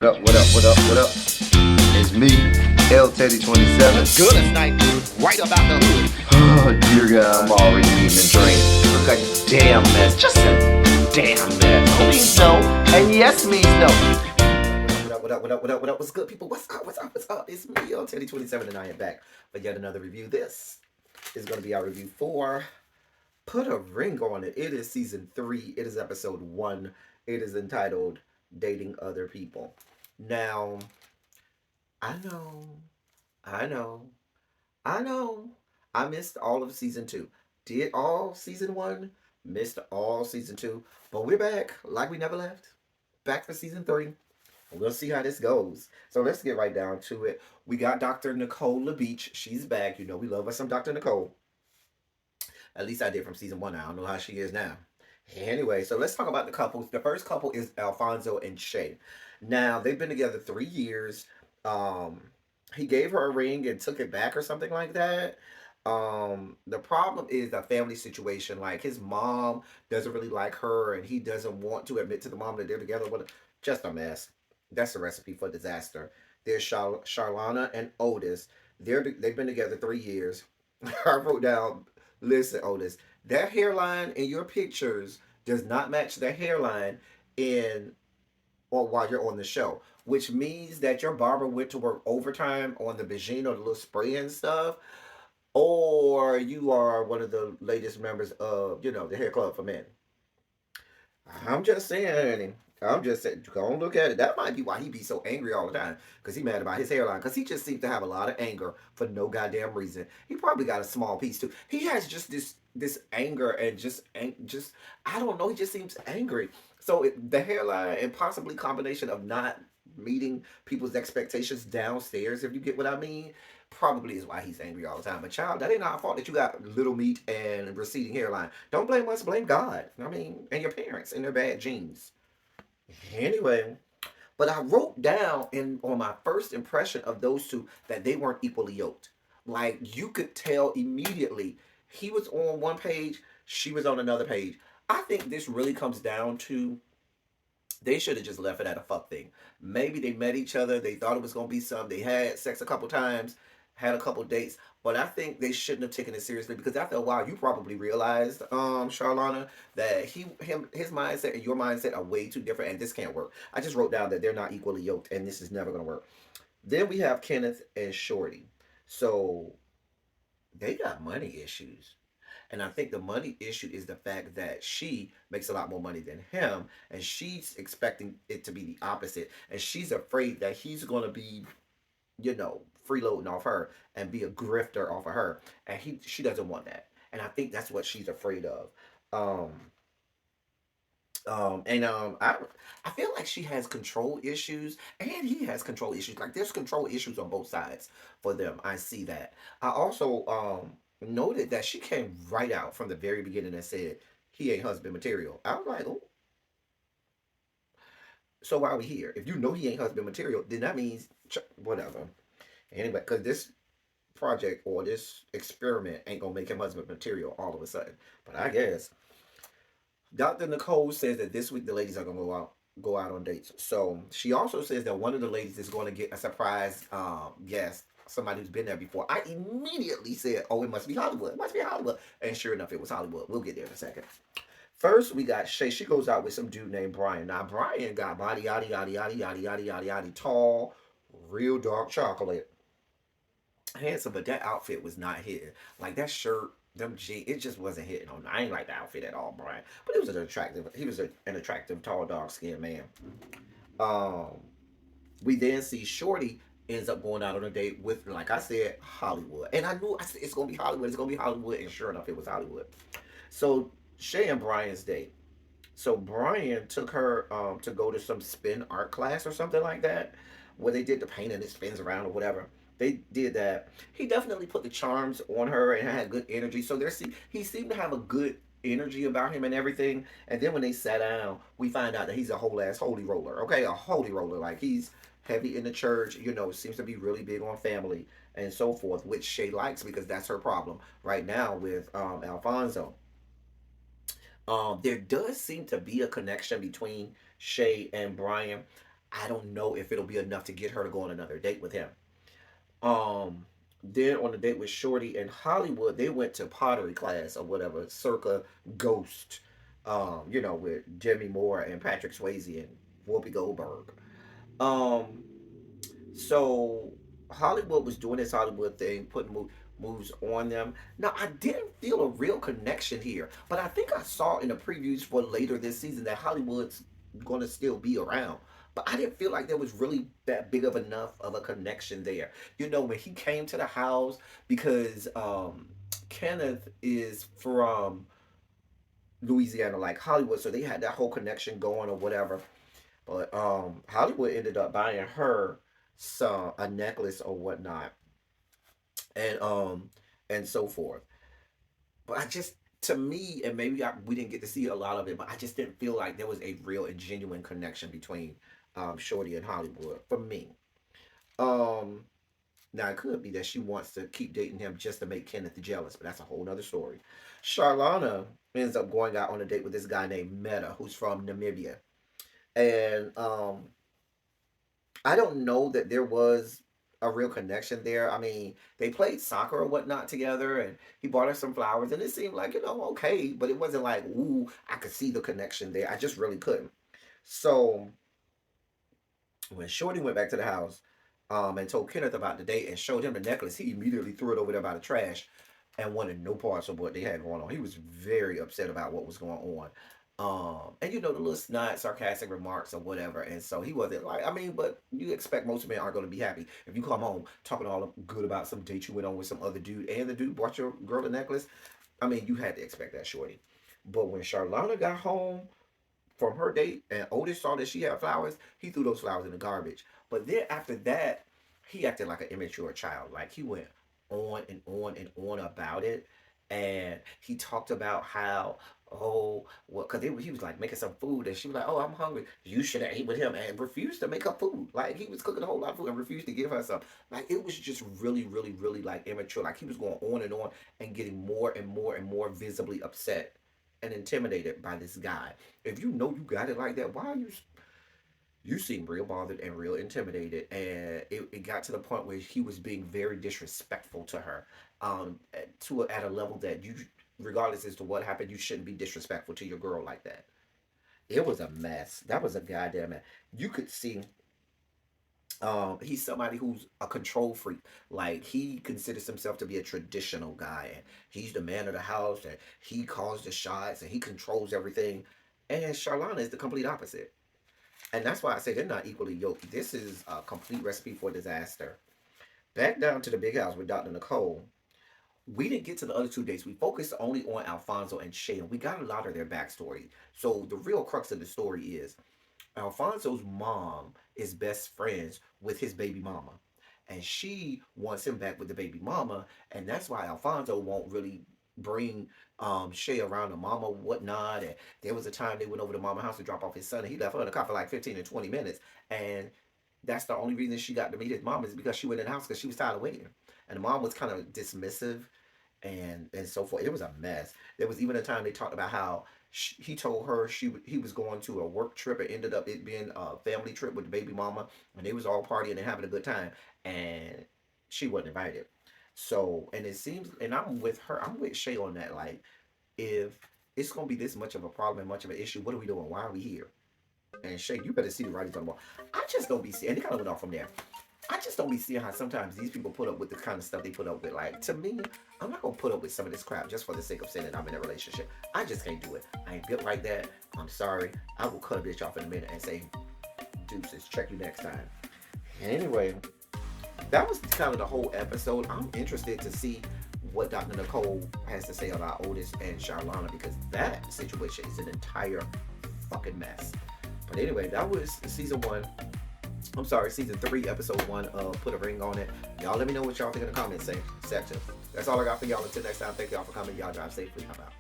What up, what up, what up, what up? It's me, L Teddy 27. What's good? It's night right about the hood. Oh, dear God, I'm already eating and drinking. Look a damn mess, just a damn mess. No means no, and yes means no. What up? What's good, people? What's up? It's me, L Teddy 27, and I am back for yet another review. This is going to be our review for Put a Ring on It. It is season 3. It is episode 1. It is entitled Dating Other People. Now, I know, I know, I know. I missed all of season 2. Did all season 1, missed all season 2. But we're back like we never left. Back for season 3. We'll see how this goes. So let's get right down to it. We got Dr. Nicole LaBeach. She's back. You know, we love us some Dr. Nicole. At least I did from season 1. I don't know how she is now. Anyway, so let's talk about the couples. The first couple is Alfonso and Shay. Now, they've been together 3 years. Um, he gave her a ring and took it back or something like that. The problem is the family situation. Like, his mom doesn't really like her, and he doesn't want to admit to the mom that they're together. But just a mess. That's a recipe for disaster. There's Charlana and Otis. They've been together 3 years. I wrote down, listen, Otis, that hairline in your pictures does not match the hairline in or while you're on the show, which means that your barber went to work overtime on the Beijing or the little spray and stuff, or you are one of the latest members of, the hair club for men. I'm just saying, I'm just saying, go and look at it. That might be why he be so angry all the time, because he mad about his hairline, because he just seems to have a lot of anger for no goddamn reason. He probably got a small piece too. He has just this anger and just I don't know. He just seems angry. So the hairline and possibly combination of not meeting people's expectations downstairs, if you get what I mean, probably is why he's angry all the time. But child, that ain't our fault that you got little meat and receding hairline. Don't blame us, blame God. I mean, and your parents and their bad genes. Anyway, but I wrote down in on my first impression of those two that they weren't equally yoked. Like, you could tell immediately. He was on one page, she was on another page. I think this really comes down to they should have just left it at a fuck thing. Maybe they met each other. They thought it was gonna be something. They had sex a couple times, had a couple dates. But I think they shouldn't have taken it seriously, because after a while, you probably realized, Charlana, that his mindset and your mindset are way too different, and this can't work. I just wrote down that they're not equally yoked, and this is never gonna work. Then we have Kenneth and Shorty. So they got money issues. And I think the money issue is the fact that she makes a lot more money than him, and she's expecting it to be the opposite. And she's afraid that he's going to be, freeloading off her and be a grifter off of her. And she doesn't want that. And I think that's what she's afraid of. Um, I feel like she has control issues, and he has control issues. Like, there's control issues on both sides for them. I see that. I also noted that she came right out from the very beginning and said he ain't husband material. I was like, oh, so why are we here? If you know he ain't husband material, then that means whatever. Anyway, because this project or this experiment ain't gonna make him husband material all of a sudden. But I guess Dr. Nicole says that this week the ladies are gonna go out on dates. So she also says that one of the ladies is going to get a surprise guest, somebody who's been there before. I immediately said, "Oh, it must be Hollywood. It must be Hollywood." And sure enough, it was Hollywood. We'll get there in a second. First, we got Shay. She goes out with some dude named Brian. Now, Brian got body yada yada yada yada yada yada yada tall, real dark chocolate, handsome, but that outfit was not hitting. Like, that shirt, them jeans, it just wasn't hitting on. I ain't like the outfit at all, Brian. But it was an attractive. He was an attractive, tall, dark skinned man. Um, we then see Shorty ends up going out on a date with, like I said, Hollywood, and I said it's gonna be Hollywood. It's gonna be Hollywood, and sure enough, it was Hollywood. So Shay and Brian's date. So Brian took her to go to some spin art class or something like that, where they did the paint and it spins around or whatever. They did that. He definitely put the charms on her and had good energy. So he seemed to have a good energy about him and everything. And then when they sat down, we find out that he's a whole ass holy roller. Okay, a holy roller. Like, he's heavy in the church. Seems to be really big on family and so forth, which Shay likes, because that's her problem right now with Alfonso. There does seem to be a connection between Shay and Brian. I don't know if it'll be enough to get her to go on another date with him. Um, then on the date with Shorty in Hollywood, they went to pottery class or whatever, circa Ghost. With Demi Moore and Patrick Swayze and Whoopi Goldberg. Um, so Hollywood was doing this Hollywood thing, putting moves on them. Now I didn't feel a real connection here, but I think I saw in the previews for later this season that Hollywood's going to still be around. But I didn't feel like there was really that big of enough of a connection there. When he came to the house, because Kenneth is from Louisiana, like Hollywood, so they had that whole connection going or whatever. But Hollywood ended up buying her a necklace or whatnot, and so forth. But I just, to me, and maybe we didn't get to see a lot of it, but I just didn't feel like there was a real and genuine connection between Shorty and Hollywood for me. Um, Now it could be that she wants to keep dating him just to make Kenneth jealous, but that's a whole nother story. Charlana ends up going out on a date with this guy named Meta, who's from Namibia, and I don't know that there was a real connection there. I mean, they played soccer or whatnot together, and he bought her some flowers, and it seemed like, okay, but it wasn't like, ooh, I could see the connection there. I just really couldn't. So when Shorty went back to the house, and told Kenneth about the date and showed him the necklace, he immediately threw it over there by the trash and wanted no parts of what they had going on. He was very upset about what was going on. And the little snide, sarcastic remarks or whatever. And so he wasn't like, I mean, but you expect most men aren't going to be happy if you come home talking all good about some date you went on with some other dude and the dude bought your girl a necklace. I mean, you had to expect that, Shorty. But when Charlana got home from her date and Otis saw that she had flowers, he threw those flowers in the garbage. But then after that, he acted like an immature child. Like he went on and on and on about it. And he talked about how, oh, well, because he was like making some food, and she was like, oh, I'm hungry. You should have ate with him, and refused to make her food. Like he was cooking a whole lot of food and refused to give her some. Like it was just really, really, really like immature. Like he was going on and getting more and more and more visibly upset and intimidated by this guy. If you know you got it like that, why are you seem real bothered and real intimidated, and it got to the point where he was being very disrespectful to her, at a level that you, regardless as to what happened, you shouldn't be disrespectful to your girl like that. It was a mess. That was a goddamn mess. You could see he's somebody who's a control freak. Like he considers himself to be a traditional guy, and he's the man of the house, and he calls the shots, and he controls everything. And Charlana is the complete opposite. And that's why I say they're not equally yoked. This is a complete recipe for disaster. Back down to the big house with Dr. Nicole. We didn't get to the other two dates. We focused only on Alfonso and Shay, and we got a lot of their backstory. So the real crux of the story is Alfonso's mom is best friends with his baby mama. And she wants him back with the baby mama. And that's why Alfonso won't really bring Shay around the mama, whatnot. And there was a time they went over to mama house to drop off his son, and he left her in the car for like 15 and 20 minutes. And that's the only reason she got to meet his mom, is because she went in the house because she was tired of waiting. And the mom was kind of dismissive and so forth. It was a mess. There was even a time they talked about how he told her he was going to a work trip. It ended up it being a family trip with the baby mama, and they was all partying and having a good time, and she wasn't invited. So, and it seems, and I'm with her, I'm with Shay on that. Like, if it's gonna be this much of a problem and much of an issue, what are we doing? Why are we here? And Shay, you better see the writings on the wall. I just don't be seeing, and it kind of went off from there. I just don't be seeing how sometimes these people put up with the kind of stuff they put up with. Like, to me, I'm not gonna put up with some of this crap just for the sake of saying that I'm in a relationship. I just can't do it. I ain't built like that. I'm sorry. I will cut a bitch off in a minute and say, deuces, check you next time. Anyway, that was kind of the whole episode. I'm interested to see what Dr. Nicole has to say about Otis and Charlana, because that situation is an entire fucking mess. But anyway, that was season 3, episode 1 of Put a Ring on It. Y'all let me know what y'all think in the comment section. That's all I got for y'all. Until next time, thank y'all for coming. Y'all drive safely. How about?